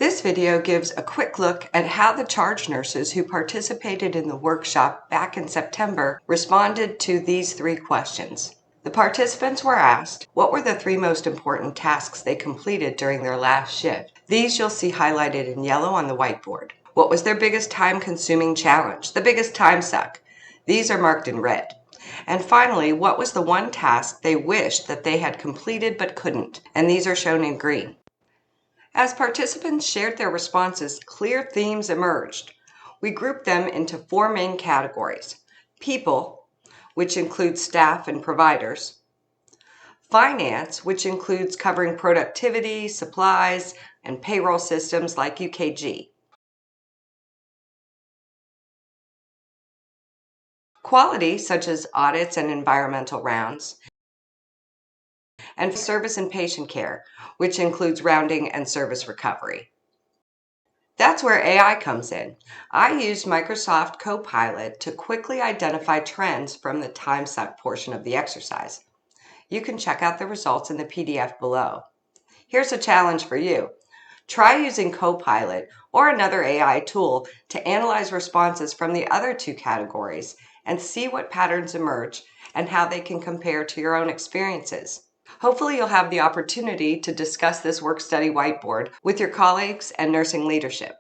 This video gives a quick look at how the charge nurses who participated in the workshop back in September responded to these 3 questions. The participants were asked, what were the 3 most important tasks they completed during their last shift? These you'll see highlighted in yellow on the whiteboard. What was their biggest time-consuming challenge, the biggest time suck? These are marked in red. And finally, what was the one task they wished that they had completed but couldn't? And these are shown in green. As participants shared their responses, clear themes emerged. We grouped them into 4 main categories: people, which includes staff and providers; finance, which includes covering productivity, supplies, and payroll systems like UKG; quality, such as audits and environmental rounds; and service and patient care, which includes rounding and service recovery. That's where AI comes in. I used Microsoft Copilot to quickly identify trends from the time suck portion of the exercise. You can check out the results in the PDF below. Here's a challenge for you. Try using Copilot or another AI tool to analyze responses from the other 2 categories and see what patterns emerge and how they can compare to your own experiences. Hopefully you'll have the opportunity to discuss this work study whiteboard with your colleagues and nursing leadership.